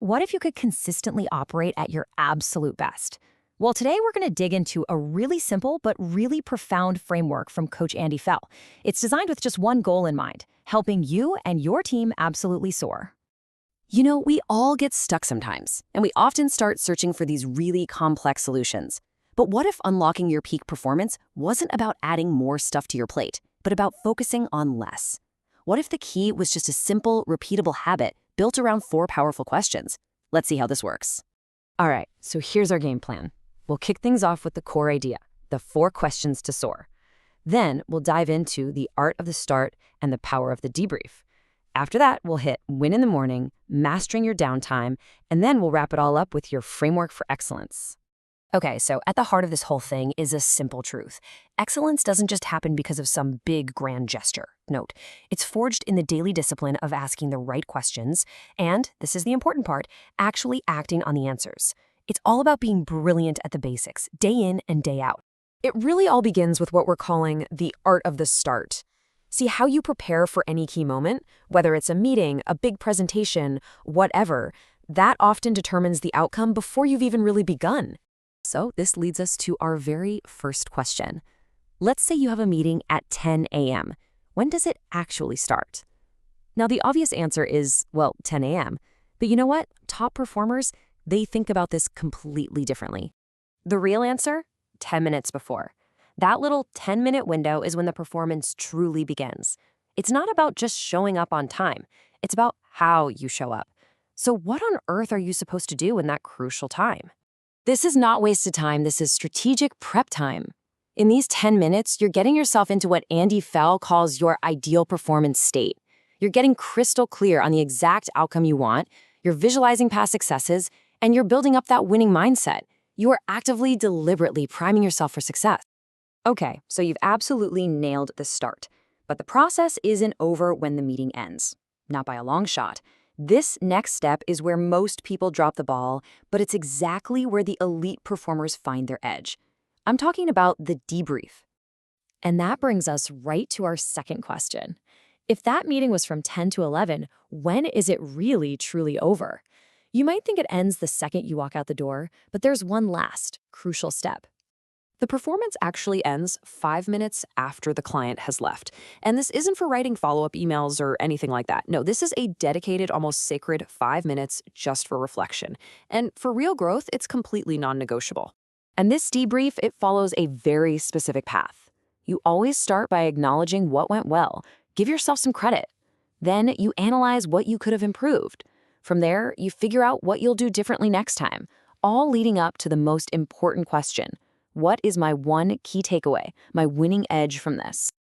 What if you could consistently operate at your absolute best? Well, today we're going to dig into a really simple but really profound framework from Coach Andy Fell. It's designed with just one goal in mind, helping you and your team absolutely soar. We all get stuck sometimes, and we often start searching for these really complex solutions. But what if unlocking your peak performance wasn't about adding more stuff to your plate, but about focusing on less? What if the key was just a simple, repeatable habit built around 4 powerful questions? Let's see how this works. All right, so here's our game plan. We'll kick things off with the core idea, the 4 questions to soar. Then we'll dive into the art of the start and the power of the debrief. After that, we'll hit win in the morning, mastering your downtime, and then we'll wrap it all up with your framework for excellence. Okay, so at the heart of this whole thing is a simple truth. Excellence doesn't just happen because of some big grand gesture. Note, it's forged in the daily discipline of asking the right questions and, this is the important part, actually acting on the answers. It's all about being brilliant at the basics, day in and day out. It really all begins with what we're calling the art of the start. See, how you prepare for any key moment, whether it's a meeting, a big presentation, whatever, that often determines the outcome before you've even really begun. So this leads us to our very first question. Let's say you have a meeting at 10 a.m. When does it actually start? Now, the obvious answer is, 10 a.m. But you know what? Top performers, they think about this completely differently. The real answer? 10 minutes before. That little 10-minute window is when the performance truly begins. It's not about just showing up on time. It's about how you show up. So what on earth are you supposed to do in that crucial time? This is not wasted time, this is strategic prep time. In these 10 minutes, you're getting yourself into what Andy Fell calls your ideal performance state. You're getting crystal clear on the exact outcome you want, you're visualizing past successes, and you're building up that winning mindset. You are actively, deliberately priming yourself for success. Okay, so you've absolutely nailed the start. But the process isn't over when the meeting ends. Not by a long shot. This next step is where most people drop the ball, but it's exactly where the elite performers find their edge. I'm talking about the debrief. And that brings us right to our second question. If that meeting was from 10 to 11, when is it really, truly over? You might think it ends the second you walk out the door, but there's one last, crucial step. The performance actually ends 5 minutes after the client has left. And this isn't for writing follow-up emails or anything like that. No, this is a dedicated, almost sacred 5 minutes just for reflection. And for real growth, it's completely non-negotiable. And this debrief, it follows a very specific path. You always start by acknowledging what went well. Give yourself some credit. Then you analyze what you could have improved. From there, you figure out what you'll do differently next time, all leading up to the most important question. What is my one key takeaway, my winning edge from this?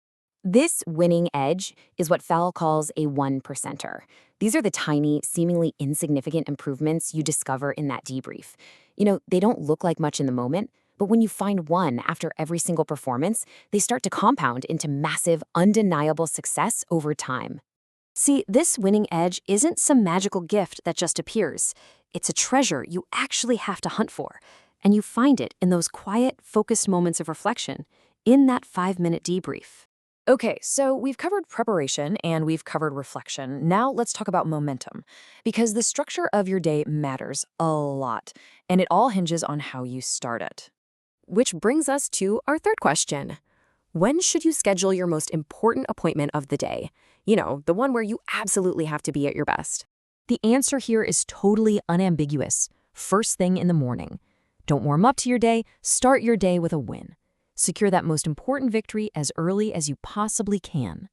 This winning edge is what Fell calls a 1%er. These are the tiny, seemingly insignificant improvements you discover in that debrief. They don't look like much in the moment, but when you find one after every single performance, they start to compound into massive, undeniable success over time. See, this winning edge isn't some magical gift that just appears. It's a treasure you actually have to hunt for. And you find it in those quiet, focused moments of reflection, in that 5-minute debrief. Okay, so we've covered preparation and we've covered reflection. Now let's talk about momentum, because the structure of your day matters a lot, and it all hinges on how you start it. Which brings us to our third question. When should you schedule your most important appointment of the day? The one where you absolutely have to be at your best. The answer here is totally unambiguous. First thing in the morning. Don't warm up to your day, start your day with a win. Secure that most important victory as early as you possibly can.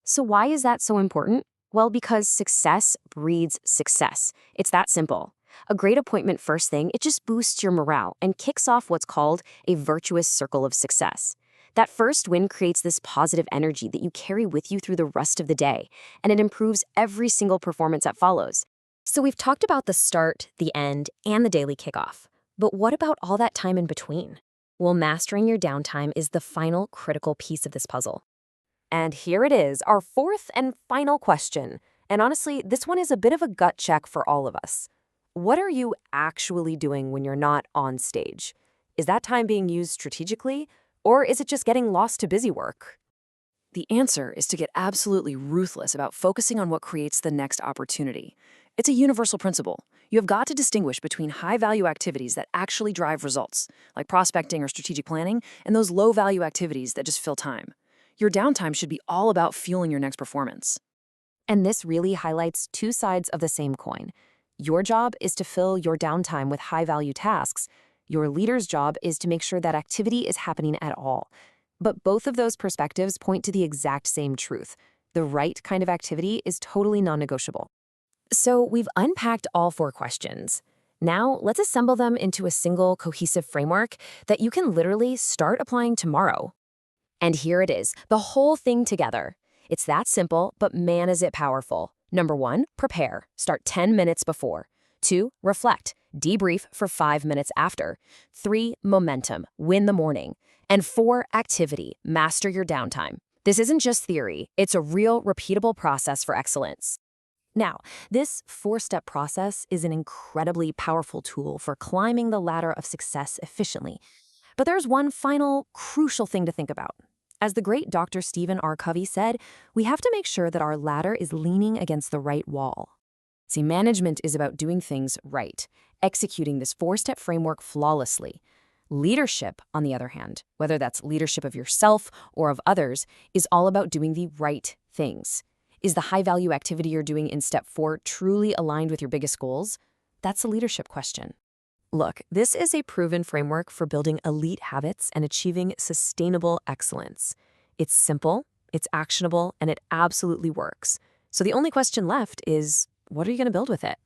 So why is that so important? Well, because success breeds success. It's that simple. A great appointment first thing, it just boosts your morale and kicks off what's called a virtuous circle of success. That first win creates this positive energy that you carry with you through the rest of the day, and it improves every single performance that follows. So we've talked about the start, the end, and the daily kickoff. But what about all that time in between? Well, mastering your downtime is the final critical piece of this puzzle. And here it is, our fourth and final question. And honestly, this one is a bit of a gut check for all of us. What are you actually doing when you're not on stage? Is that time being used strategically, or is it just getting lost to busy work? The answer is to get absolutely ruthless about focusing on what creates the next opportunity. It's a universal principle. You have got to distinguish between high-value activities that actually drive results, like prospecting or strategic planning, and those low-value activities that just fill time. Your downtime should be all about fueling your next performance. And this really highlights two sides of the same coin. Your job is to fill your downtime with high-value tasks. Your leader's job is to make sure that activity is happening at all. But both of those perspectives point to the exact same truth. The right kind of activity is totally non-negotiable. So we've unpacked all four questions. Now let's assemble them into a single cohesive framework that you can literally start applying tomorrow. And here it is, the whole thing together. It's that simple, but man is it powerful. Number 1, prepare. Start 10 minutes before. 2, reflect. Debrief for 5 minutes after. 3, momentum. Win the morning. And 4, activity. Master your downtime. This isn't just theory. It's a real, repeatable process for excellence. Now, this 4-step process is an incredibly powerful tool for climbing the ladder of success efficiently. But there's one final, crucial thing to think about. As the great Dr. Stephen R. Covey said, we have to make sure that our ladder is leaning against the right wall. See, management is about doing things right, executing this 4-step framework flawlessly. Leadership, on the other hand, whether that's leadership of yourself or of others, is all about doing the right things. Is the high-value activity you're doing in step 4 truly aligned with your biggest goals? That's a leadership question. Look, this is a proven framework for building elite habits and achieving sustainable excellence. It's simple, it's actionable, and it absolutely works. So the only question left is, what are you going to build with it?